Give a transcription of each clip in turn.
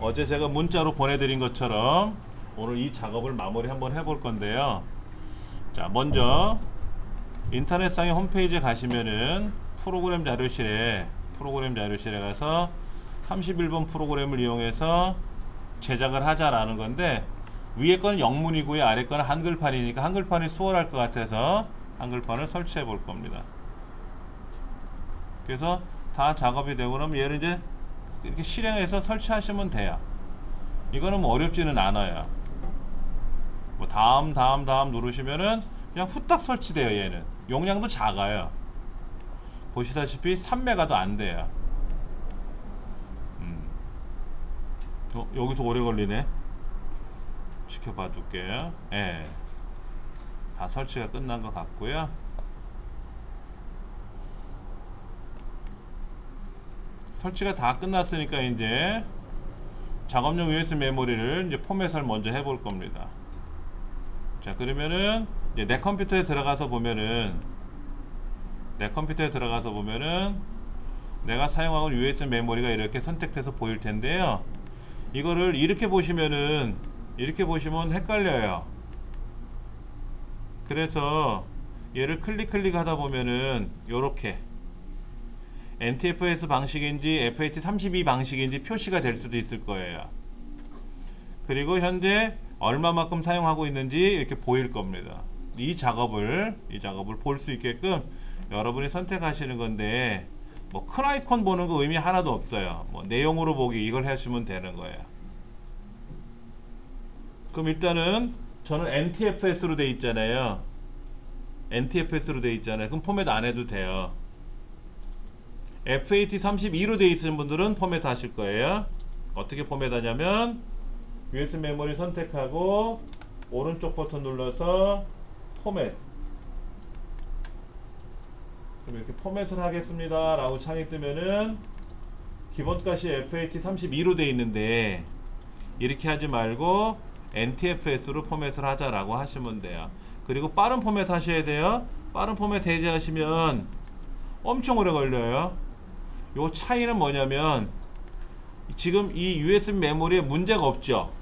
어제 제가 문자로 보내드린 것처럼 오늘 이 작업을 마무리 한번 해볼 건데요. 자, 먼저 인터넷상의 홈페이지에 가시면은 프로그램 자료실에 가서 31번 프로그램을 이용해서 제작을 하자라는 건데, 위에 거는 영문이고요, 아래 거는 한글판이니까 한글판이 수월할 것 같아서 한글판을 설치해 볼 겁니다. 그래서 다 작업이 되고 나면 얘를 이제 이렇게 실행해서 설치하시면 돼요. 이거는 뭐 어렵지는 않아요. 뭐 다음 누르시면은 그냥 후딱 설치돼요. 얘는 용량도 작아요. 보시다시피 3메가도 안 돼요. 여기서 오래 걸리네. 지켜봐 줄게요. 예. 다 설치가 끝난 것 같고요. 설치가 다 끝났으니까 이제 작업용 USB 메모리를 이제 포맷을 먼저 해볼 겁니다. 자, 그러면은 이제 내 컴퓨터에 들어가서 보면은 내가 사용하고 있는 USB 메모리가 이렇게 선택돼서 보일 텐데요. 이거를 이렇게 보시면 헷갈려요. 그래서 얘를 클릭 하다 보면은 요렇게 NTFS 방식인지 FAT32 방식인지 표시가 될 수도 있을 거예요. 그리고 현재 얼마만큼 사용하고 있는지 이렇게 보일 겁니다. 이 작업을 볼 수 있게끔 여러분이 선택하시는 건데, 뭐 큰 아이콘 보는 거 의미 하나도 없어요. 뭐 내용으로 보기 이걸 하시면 되는 거예요. 그럼 일단은 저는 NTFS로 돼 있잖아요. 그럼 포맷 안 해도 돼요. FAT32로 돼 있으신 분들은 포맷 하실 거예요. 어떻게 포맷 하냐면 USB 메모리 선택하고 오른쪽 버튼 눌러서 포맷. 그럼 이렇게 포맷을 하겠습니다 라고 창이 뜨면은 기본값이 FAT32로 돼 있는데, 이렇게 하지 말고 NTFS로 포맷을 하자라고 하시면 돼요. 그리고 빠른 포맷 하셔야 돼요. 빠른 포맷 해제하시면 엄청 오래 걸려요. 요 차이는 뭐냐면, 지금 이 USB 메모리에 문제가 없죠.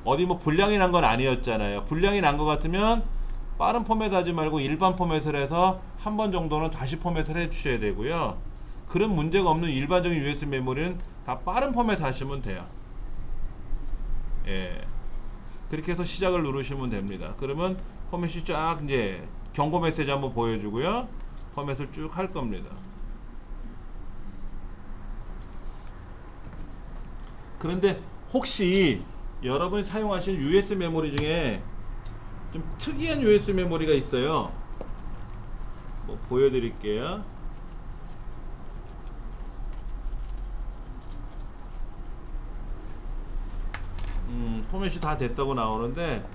어디 뭐 불량이 난 건 아니었잖아요. 불량이 난 것 같으면 빠른 포맷 하지 말고 일반 포맷을 해서 한 번 정도는 다시 포맷을 해 주셔야 되고요. 그런 문제가 없는 일반적인 USB 메모리는 다 빠른 포맷 하시면 돼요. 예. 그렇게 해서 시작을 누르시면 됩니다. 그러면 포맷이 쫙 이제 경고 메시지 한번 보여주고요. 포맷을 쭉 할 겁니다. 그런데 혹시 여러분이 사용하시는 USB 메모리 중에 좀 특이한 USB 메모리가 있어요. 뭐 보여드릴게요. 포맷이 다 됐다고 나오는데,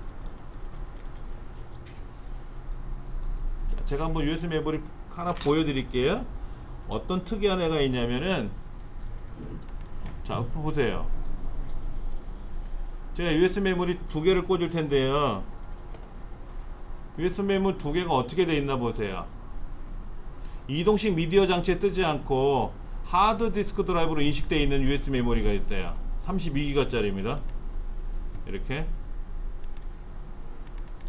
제가 한번 USB 메모리 하나 보여드릴게요. 어떤 특이한 애가 있냐면은, 자 보세요. 제가 USB 메모리 두 개를 꽂을 텐데요. USB 메모리 두 개가 어떻게 돼 있나 보세요. 이동식 미디어 장치에 뜨지 않고 하드 디스크 드라이브로 인식되어 있는 USB 메모리가 있어요. 32기가 짜리입니다. 이렇게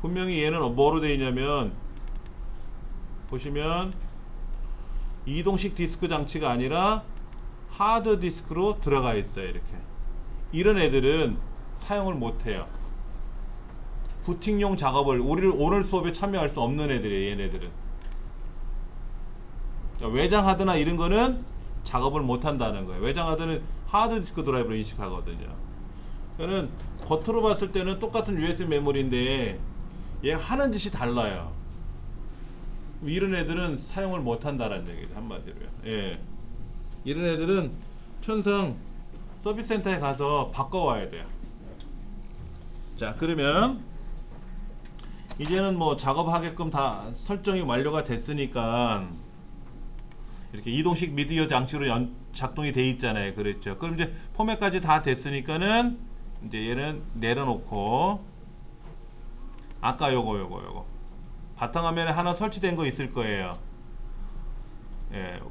분명히 얘는 뭐로 되어 있냐면, 보시면 이동식 디스크 장치가 아니라 하드 디스크로 들어가 있어요. 이렇게. 이런 애들은 사용을 못해요. 부팅용 작업을 오늘 수업에 참여할 수 없는 애들이에요. 얘네들은 외장 하드나 이런 거는 작업을 못한다는 거예요. 외장 하드는 하드 디스크 드라이브로 인식하거든요. 그러니까 겉으로 봤을 때는 똑같은 USB 메모리인데 얘 하는 짓이 달라요. 이런 애들은 사용을 못한다는 얘기죠, 한마디로요. 예. 이런 애들은 천상 서비스 센터에 가서 바꿔와야 돼요. 자, 그러면 이제는 뭐 작업하게끔 다 설정이 완료가 됐으니까 이렇게 이동식 미디어 장치로 작동이 돼 있잖아요. 그랬죠. 그럼 이제 포맷까지 다 됐으니까는 이제 얘는 내려놓고, 아까 요거 바탕화면에 하나 설치된 거 있을 거예요.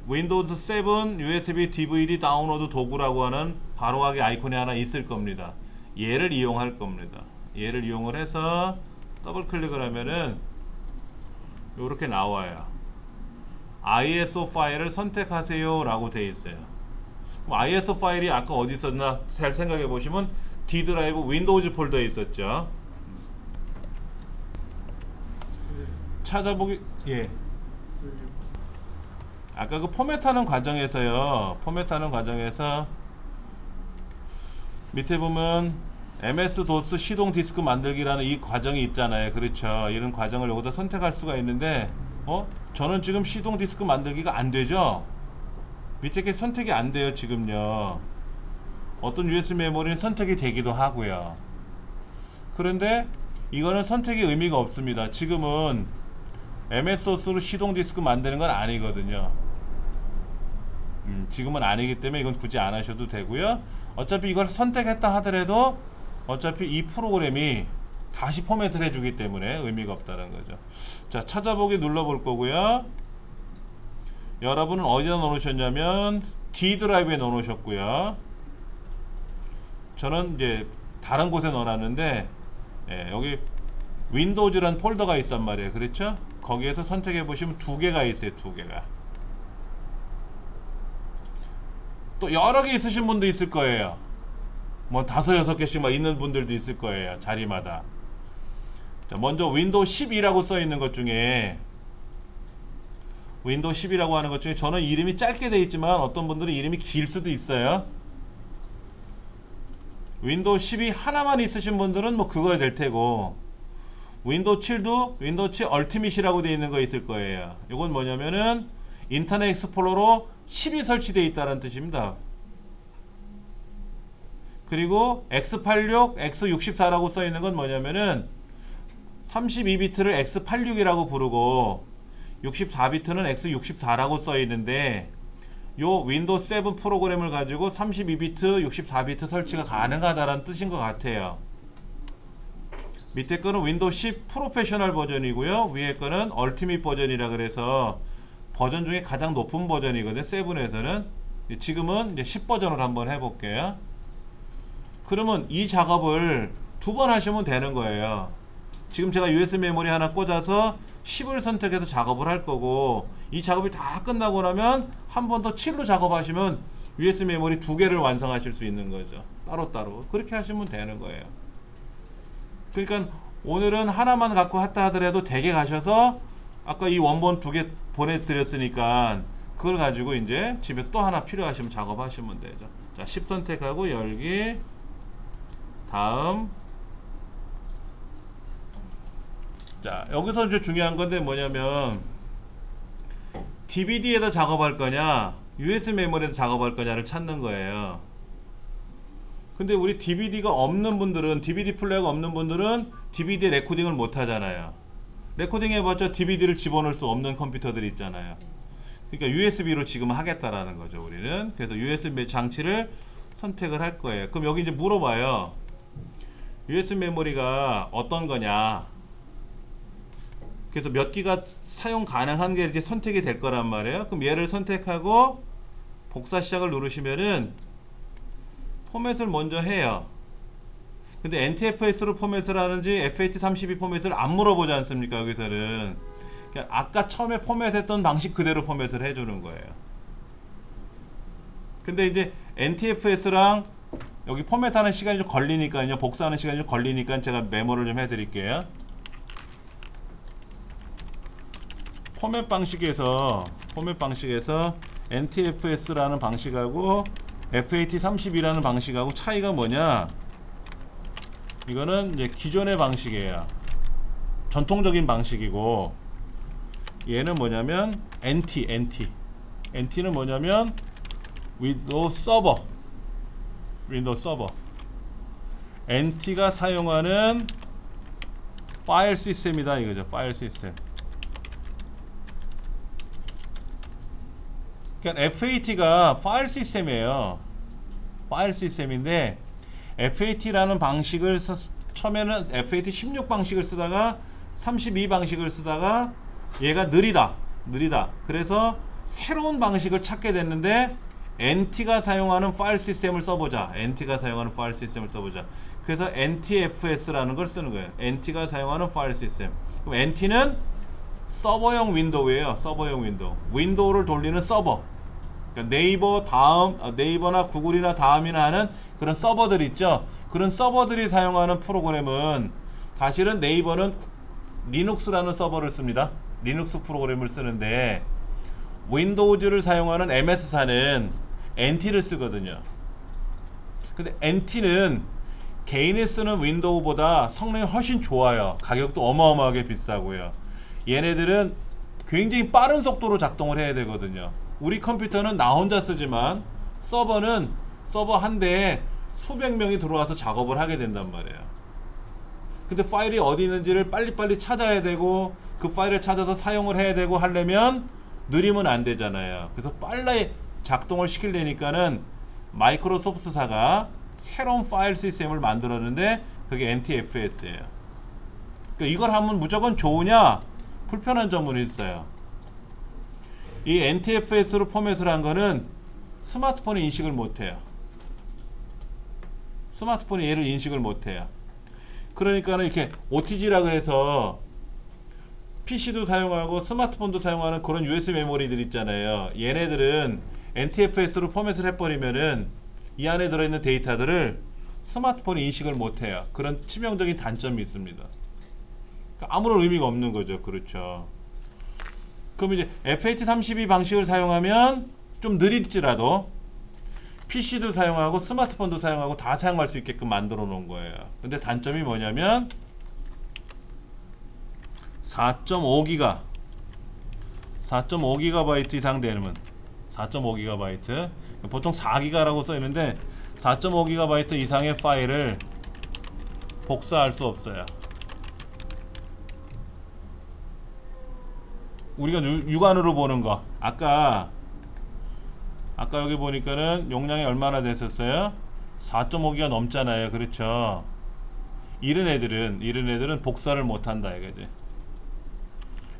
윈도우즈 7 USB DVD 다운로드 도구라고 하는 바로하기 아이콘이 하나 있을 겁니다. 얘를 이용할 겁니다. 얘를 이용을 해서 더블 클릭을 하면은 이렇게 나와요. ISO 파일을 선택하세요 라고 되어 있어요. ISO 파일이 아까 어디 있었나 잘 생각해 보시면 D 드라이브 윈도우즈 폴더에 있었죠. 찾아보기 예. 아까 그 포맷하는 과정에서요. 포맷하는 과정에서 밑에 보면 MS 도스 시동 디스크 만들기라는 이 과정이 있잖아요. 그렇죠. 이런 과정을 여기다 선택할 수가 있는데 저는 지금 시동 디스크 만들기가 안 되죠. 밑에 게 선택이 안 돼요. 지금요. 어떤 USB 메모리는 선택이 되기도 하고요. 그런데 이거는 선택의 의미가 없습니다. 지금은 MS 소스로 시동 디스크 만드는 건 아니거든요. 지금은 아니기 때문에 이건 굳이 안 하셔도 되고요. 어차피 이걸 선택했다 하더라도 어차피 이 프로그램이 다시 포맷을 해주기 때문에 의미가 없다는 거죠. 자, 찾아보기 눌러볼 거고요. 여러분은 어디다 넣으셨냐면 D 드라이브에 넣으셨고요. 저는 이제 다른 곳에 넣어놨는데 여기 윈도우즈라는 폴더가 있단 말이에요. 그렇죠? 거기에서 선택해 보시면 두 개가 있어요. 두 개가. 또 여러 개 있으신 분도 있을 거예요. 뭐 5, 6개씩 막 있는 분들도 있을 거예요. 자리마다. 자, 먼저 윈도우 10이라고 써 있는 것 중에 윈도우 10이라고 하는 것 중에 저는 이름이 짧게 돼 있지만 어떤 분들은 이름이 길 수도 있어요. 윈도우 10이 하나만 있으신 분들은 뭐 그거야 될 테고, 윈도우 7도 윈도우 7 얼티밋이라고 되어 있는 거 있을 거예요. 이건 뭐냐면은 인터넷 익스플로러 10이 설치되어 있다는 뜻입니다. 그리고 X86, X64라고 써 있는 건 뭐냐면은 32비트를 X86이라고 부르고 64비트는 X64라고 써 있는데, 요 윈도우 7 프로그램을 가지고 32비트, 64비트 설치가 가능하다라는 뜻인 것 같아요. 밑에 거는 윈도우 10 프로페셔널 버전이고요. 위에 거는 얼티밋 버전이라 그래서 버전 중에 가장 높은 버전이거든요. 7에서는. 지금은 이제 10 버전으로 한번 해볼게요. 그러면 이 작업을 2번 하시면 되는 거예요. 지금 제가 USB 메모리 하나 꽂아서 10을 선택해서 작업을 할 거고, 이 작업이 다 끝나고 나면 한 번 더 7로 작업하시면 USB 메모리 2개를 완성하실 수 있는 거죠. 따로따로. 그렇게 하시면 되는 거예요. 그러니까 오늘은 하나만 갖고 왔다 하더라도 댁에 가셔서 아까 이 원본 2개 보내드렸으니까 그걸 가지고 이제 집에서 또 하나 필요하시면 작업하시면 되죠. 자, 10 선택하고 열기. 다음. 자, 여기서 이제 중요한 건데 뭐냐면 DVD에다 작업할 거냐 USB 메모리에다 작업할 거냐를 찾는 거예요. 근데 우리 DVD가 없는 분들은, DVD 플레이어가 없는 분들은 DVD 레코딩을 못 하잖아요. 레코딩 해봤자 DVD를 집어넣을 수 없는 컴퓨터들이 있잖아요. 그러니까 USB로 지금 하겠다라는 거죠, 우리는. 그래서 USB 장치를 선택을 할 거예요. 그럼 여기 이제 물어봐요. USB 메모리가 어떤 거냐. 그래서 몇 기가 사용 가능한 게 이렇게 선택이 될 거란 말이에요. 그럼 얘를 선택하고 복사 시작을 누르시면은 포맷을 먼저 해요. 근데 NTFS로 포맷을 하는지 FAT32 포맷을 안 물어보지 않습니까? 여기서는 그냥 아까 처음에 포맷했던 방식 그대로 포맷을 해주는 거예요. 근데 이제 NTFS랑 여기 포맷하는 시간이 좀 걸리니까요, 복사하는 시간이 좀 걸리니까 제가 메모를 좀 해드릴게요. 포맷 방식에서 NTFS라는 방식하고 FAT32라는 방식하고 차이가 뭐냐? 이거는 이제 기존의 방식이에요. 전통적인 방식이고, 얘는 뭐냐면 NT는 뭐냐면 윈도우 서버. NT가 사용하는 파일 시스템이다 이거죠. 파일 시스템. 그러니까 FAT가 파일 시스템이에요. 파일 시스템인데 FAT라는 방식을 처음에는 FAT 16 방식을 쓰다가 32 방식을 쓰다가 얘가 느리다. 그래서 새로운 방식을 찾게 됐는데 NT가 사용하는 파일 시스템을 써보자. NT가 사용하는 파일 시스템을 써보자. 그래서 NTFS라는 걸 쓰는 거예요. NT가 사용하는 파일 시스템. 그럼 NT는 서버용 윈도우예요. 서버용 윈도우. 윈도우를 돌리는 서버. 그러니까 네이버나 구글이나 다음이나 하는 그런 서버들 있죠. 그런 서버들이 사용하는 프로그램은 사실은 네이버는 리눅스라는 서버를 씁니다. 리눅스 프로그램을 쓰는데 윈도우즈를 사용하는 MS사는 NT를 쓰거든요. 근데 NT는 개인이 쓰는 윈도우보다 성능이 훨씬 좋아요. 가격도 어마어마하게 비싸고요. 얘네들은 굉장히 빠른 속도로 작동을 해야 되거든요. 우리 컴퓨터는 나 혼자 쓰지만 서버는 서버 한 대에 수백 명이 들어와서 작업을 하게 된단 말이에요. 근데 파일이 어디 있는지를 빨리빨리 찾아야 되고 그 파일을 찾아서 사용을 해야 되고 하려면 느리면 안 되잖아요. 그래서 빨리 작동을 시키려니까는 마이크로소프트사가 새로운 파일 시스템을 만들었는데 그게 NTFS예요. 그러니까 이걸 하면 무조건 좋으냐? 불편한 점은 있어요. 이 NTFS로 포맷을 한 거는 스마트폰이 인식을 못해요. 스마트폰이 얘를 인식을 못해요. 그러니까는 이렇게 OTG라고 해서 PC도 사용하고 스마트폰도 사용하는 그런 USB 메모리들 있잖아요. 얘네들은 NTFS로 포맷을 해버리면은 이 안에 들어있는 데이터들을 스마트폰이 인식을 못해요. 그런 치명적인 단점이 있습니다. 그러니까 아무런 의미가 없는 거죠. 그렇죠. 그럼 이제 FAT32 방식을 사용하면 좀 느릴지라도 PC도 사용하고 스마트폰도 사용하고 다 사용할 수 있게끔 만들어 놓은 거예요. 근데 단점이 뭐냐면 4.5GB 이상 되면 4.5GB 보통 4GB라고 써 있는데 4.5GB 이상의 파일을 복사할 수 없어요. 우리가 육안으로 보는 거 아까 여기 보니까는 용량이 얼마나 됐었어요? 4.5기가 넘잖아요. 그렇죠. 이런 애들은 복사를 못한다 이거지.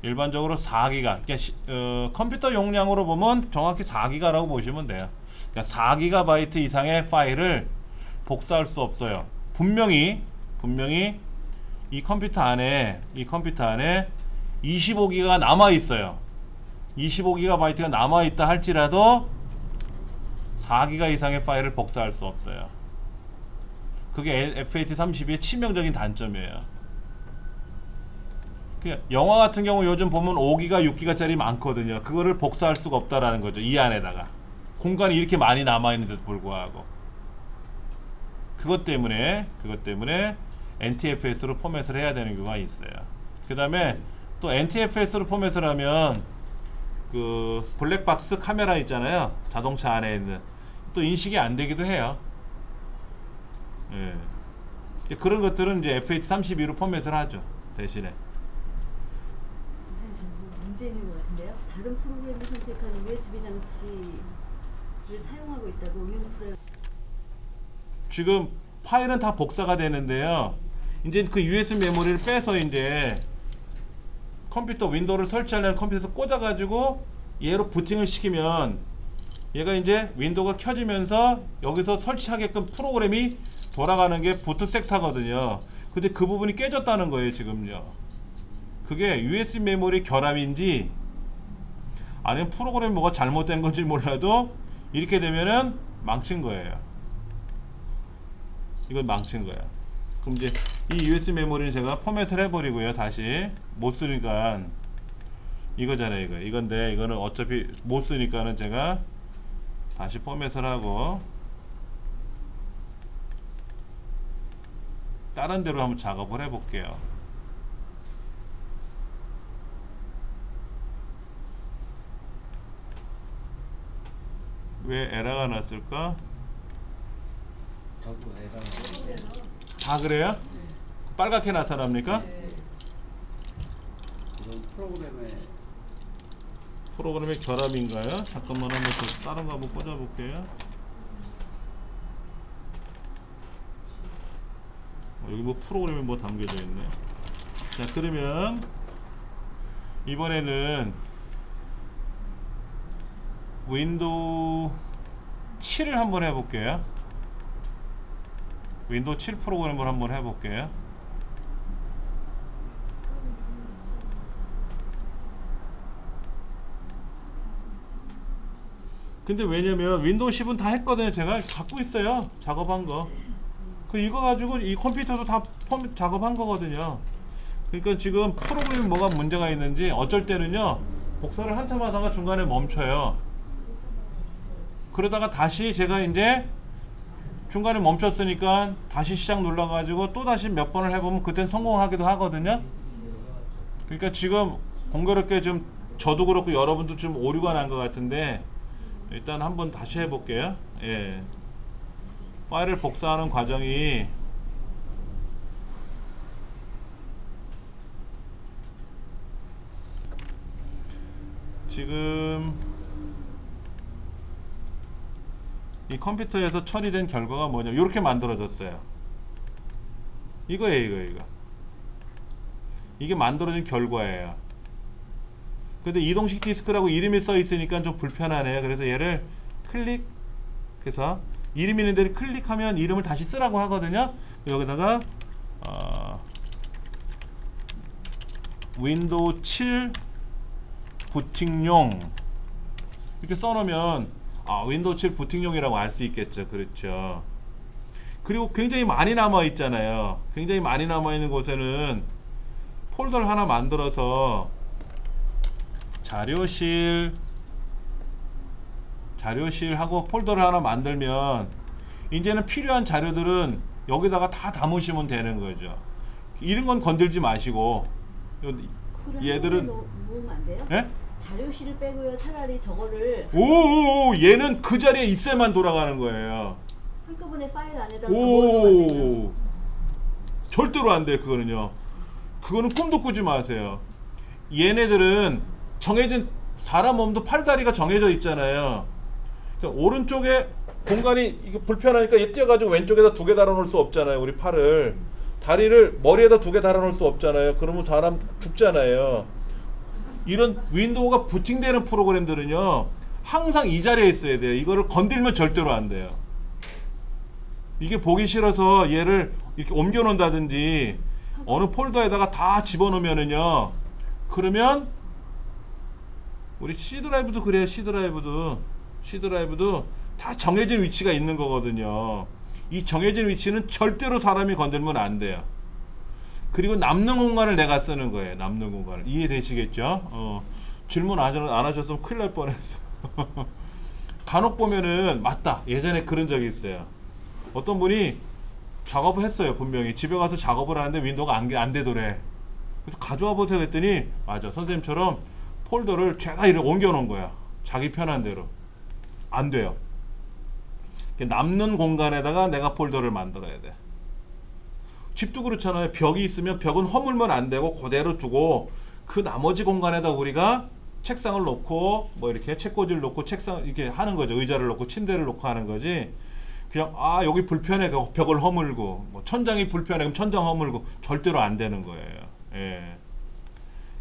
일반적으로 4기가 그러니까 컴퓨터 용량으로 보면 정확히 4기가라고 보시면 돼요. 그러니까 4GB 이상의 파일을 복사할 수 없어요. 분명히 이 컴퓨터 안에 25기가 남아 있어요. 25GB가 남아 있다 할지라도 4기가 이상의 파일을 복사할 수 없어요. 그게 FAT32의 치명적인 단점이에요. 영화 같은 경우 요즘 보면 5기가, 6기가짜리 많거든요. 그거를 복사할 수가 없다라는 거죠. 이 안에다가 공간이 이렇게 많이 남아 있는데도 불구하고 그것 때문에 NTFS로 포맷을 해야 되는 경우가 있어요. 그 다음에 또 NTFS로 포맷을 하면 그 블랙박스 카메라 있잖아요. 자동차 안에 있는 또 인식이 안 되기도 해요. 예. 그런 것들은 이제 FAT32로 포맷을 하죠. 대신에. 선생님 문제 있는 것 같은데요. 다른 프로그램을 선택하는 USB 장치를 사용하고 있다고 응용 프로그램. 지금 파일은 다 복사가 되는데요. 이제 그 USB 메모리를 빼서 이제 컴퓨터 윈도우를 설치하려는 컴퓨터에서 꽂아가지고 얘로 부팅을 시키면 얘가 이제 윈도우가 켜지면서 여기서 설치하게끔 프로그램이 돌아가는 게 부트 섹터거든요. 근데 그 부분이 깨졌다는 거예요 지금요. 그게 USB 메모리 결함인지 아니면 프로그램이 뭐가 잘못된 건지 몰라도 이렇게 되면은 망친 거예요. 이건 망친 거야. 그럼 이제 이 USB 메모리는 제가 포맷을 해버리고요. 다시 못 쓰니까 이거잖아요. 이건데 이거는 어차피 못 쓰니까는 제가 다시 포맷을 하고 다른 데로 한번 작업을 해볼게요. 왜 에러가 났을까? 다 그래요? 빨갛게 나타납니까? 프로그램의 결함인가요? 잠깐만 한번 더 다른 거 한번 꽂아볼게요. 여기 뭐 프로그램이 뭐 담겨져 있네. 자, 그러면 이번에는 윈도우 7을 한번 해볼게요. 윈도우 7 프로그램을 한번 해볼게요. 근데 왜냐면 윈도우 10은 다 했거든요. 제가 갖고 있어요. 작업한 거. 그 이거 가지고 이 컴퓨터도 다 작업한 거거든요. 그러니까 지금 프로그램이 뭐가 문제가 있는지 어쩔 때는요 복사를 한참 하다가 중간에 멈춰요. 그러다가 다시 제가 이제 중간에 멈췄으니까 다시 시작 눌러가지고 또 다시 몇 번을 해보면 그땐 성공하기도 하거든요. 그러니까 지금 공교롭게 좀 저도 그렇고 여러분도 좀 오류가 난 것 같은데 일단 한번 다시 해볼게요. 예. 파일을 복사하는 과정이 지금 이 컴퓨터에서 처리된 결과가 뭐냐 이렇게 만들어졌어요. 이거예요. 이게 만들어진 결과예요. 근데 이동식 디스크라고 이름이 써 있으니까 좀 불편하네요. 그래서 얘를 클릭해서 이름 있는 데를 클릭하면 이름을 다시 쓰라고 하거든요. 여기다가 윈도우 7 부팅용 이렇게 써놓으면 윈도우 7 부팅용이라고 알 수 있겠죠. 그렇죠. 그리고 굉장히 많이 남아 있잖아요. 굉장히 많이 남아 있는 곳에는 폴더를 하나 만들어서 자료실 하고 폴더를 하나 만들면 이제는 필요한 자료들은 여기다가 다 담으시면 되는 거죠. 이런 건 건들지 마시고 얘들은 놓으면 안 돼요? 예? 자료실을 빼고요. 차라리 저거를 오 얘는 그 자리에 있어야만 돌아가는 거예요. 한꺼번에 파일 안에다가 넣으면 안 돼요. 절대로 안 돼. 그거는요. 그거는 꿈도 꾸지 마세요. 얘네들은 정해진 사람 몸도 팔다리가 정해져 있잖아요. 그러니까 오른쪽에 공간이 이게 불편하니까 얘 뛰어가지고 왼쪽에다 두 개 달아놓을 수 없잖아요. 우리 팔을 다리를 머리에다 두 개 달아놓을 수 없잖아요. 그러면 사람 죽잖아요. 이런 윈도우가 부팅되는 프로그램들은요 항상 이 자리에 있어야 돼요. 이거를 건들면 절대로 안 돼요. 이게 보기 싫어서 얘를 이렇게 옮겨 놓는다든지 어느 폴더에다가 다 집어넣으면은요 그러면 우리 C 드라이브도 그래요. C 드라이브도 다 정해진 위치가 있는 거거든요. 이 정해진 위치는 절대로 사람이 건들면 안 돼요. 그리고 남는 공간을 내가 쓰는 거예요. 남는 공간을. 이해되시겠죠? 질문 안 하셨으면 큰일 날 뻔했어. 간혹 보면은 맞다. 예전에 그런 적이 있어요. 어떤 분이 작업을 했어요. 분명히 집에 가서 작업을 하는데 윈도우가 안 되더래. 그래서 가져와 보세요 했더니 맞아. 선생님처럼 폴더를 죄다 이렇게 옮겨 놓은 거야. 자기 편한 대로. 안 돼요. 남는 공간에다가 내가 폴더를 만들어야 돼. 집도 그렇잖아요. 벽이 있으면 벽은 허물면 안 되고 그대로 두고 그 나머지 공간에다 우리가 책상을 놓고 뭐 이렇게 책꽂이를 놓고 책상 이렇게 하는 거죠. 의자를 놓고 침대를 놓고 하는 거지. 그냥 여기 불편해 벽을 허물고 뭐 천장이 불편해 그럼 천장 허물고 절대로 안 되는 거예요. 예.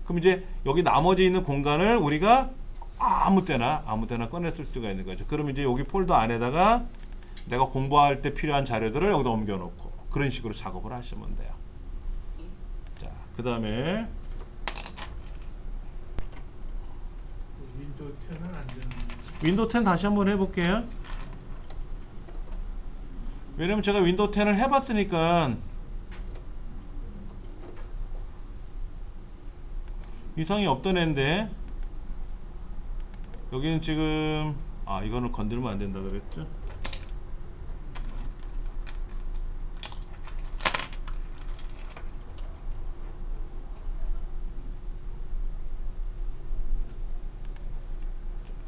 그럼 이제 여기 나머지 있는 공간을 우리가 아무 때나 꺼내 쓸 수가 있는 거죠. 그럼 이제 여기 폴더 안에다가 내가 공부할 때 필요한 자료들을 여기다 옮겨 놓고 그런 식으로 작업을 하시면 돼요. 자, 그 다음에 윈도우 10은 안 되는. 윈도우 10 다시 한번 해볼게요. 왜냐면 제가 윈도우 10을 해봤으니까 이상이 없던 애인데 여기는 지금 이거는 건들면 안 된다 그랬죠?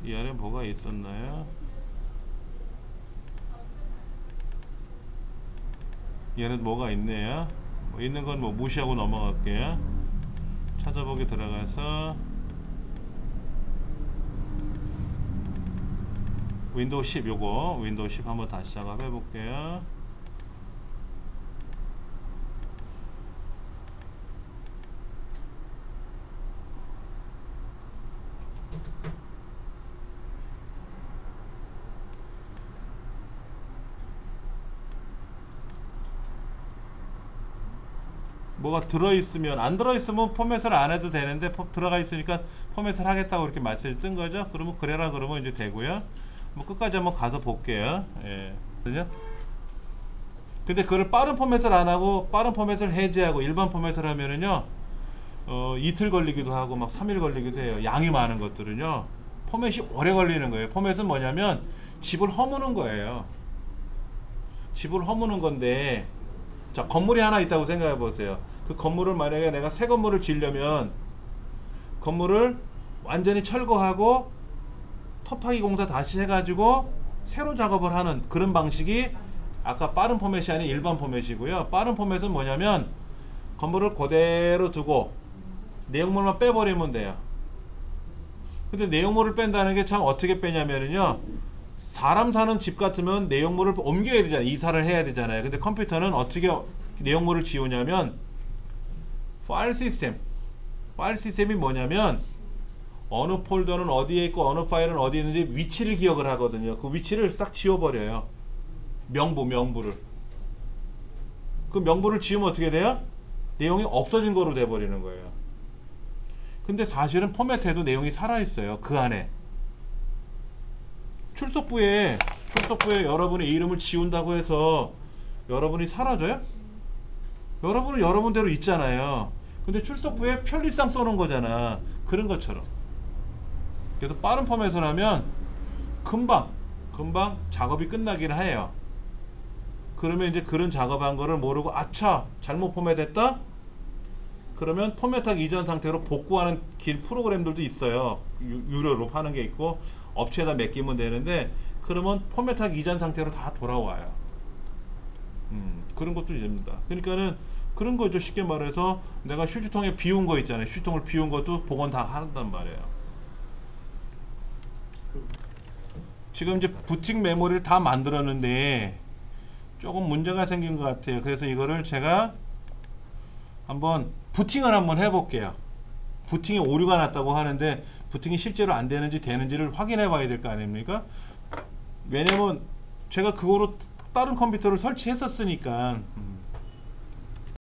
이 안에 뭐가 있었나요? 이 안에 뭐가 있네요. 있는 건 무시하고 넘어갈게요. 찾아보기 들어가서 윈도우 10 요거 윈도우 10 한번 다시 작업해 볼게요. 뭐가 들어있으면, 안 들어있으면 포맷을 안 해도 되는데 들어가 있으니까 포맷을 하겠다고 이렇게 메시지 뜬 거죠. 그러면 그래라 그러면 이제 되고요. 뭐 끝까지 한번 가서 볼게요. 예. 그죠? 근데 그걸 빠른 포맷을 안 하고 빠른 포맷을 해제하고 일반 포맷을 하면은요, 이틀 걸리기도 하고 막 3일 걸리기도 해요. 양이 많은 것들은요, 포맷이 오래 걸리는 거예요. 포맷은 뭐냐면 집을 허무는 거예요. 집을 허무는 건데, 자, 건물이 하나 있다고 생각해 보세요. 그 건물을 만약에 내가 새 건물을 지으려면 건물을 완전히 철거하고 터파기 공사 다시 해가지고 새로 작업을 하는 그런 방식이 아까 빠른 포맷이 아닌 일반 포맷이고요. 빠른 포맷은 뭐냐면 건물을 그대로 두고 내용물만 빼버리면 돼요. 근데 내용물을 뺀다는 게 참 어떻게 빼냐면요, 사람 사는 집 같으면 내용물을 옮겨야 되잖아요. 이사를 해야 되잖아요. 근데 컴퓨터는 어떻게 내용물을 지우냐면 파일 시스템이 뭐냐면 어느 폴더는 어디에 있고 어느 파일은 어디에 있는지 위치를 기억을 하거든요. 그 위치를 싹 지워버려요. 명부를. 그 명부를 지우면 어떻게 돼요? 내용이 없어진 거로 돼버리는 거예요. 근데 사실은 포맷해도 내용이 살아있어요. 그 안에. 출석부에 여러분의 이름을 지운다고 해서 여러분이 사라져요? 여러분은 여러분대로 있잖아요. 근데 출석부에 편리상 써놓은 거잖아. 그런 것처럼. 그래서 빠른 포맷을 하면 금방 작업이 끝나긴 해요. 그러면 이제 그런 작업한 거를 모르고 아차 잘못 포맷했다? 그러면 포맷하기 이전 상태로 복구하는 긴 프로그램들도 있어요. 유료로 파는 게 있고 업체에다 맡기면 되는데, 그러면 포맷하기 이전 상태로 다 돌아와요. 그런 것도 됩니다. 그러니까는 그런 거죠. 쉽게 말해서 내가 휴지통에 비운 거 있잖아요. 휴지통을 비운 것도 복원 다 한단 말이에요. 지금 이제 부팅 메모리를 다 만들었는데 조금 문제가 생긴 것 같아요. 그래서 이거를 제가 한번 부팅을 한번 해볼게요. 부팅에 오류가 났다고 하는데 부팅이 실제로 안 되는지 되는지를 확인해 봐야 될 거 아닙니까? 왜냐면 제가 그거로 다른 컴퓨터를 설치했었으니까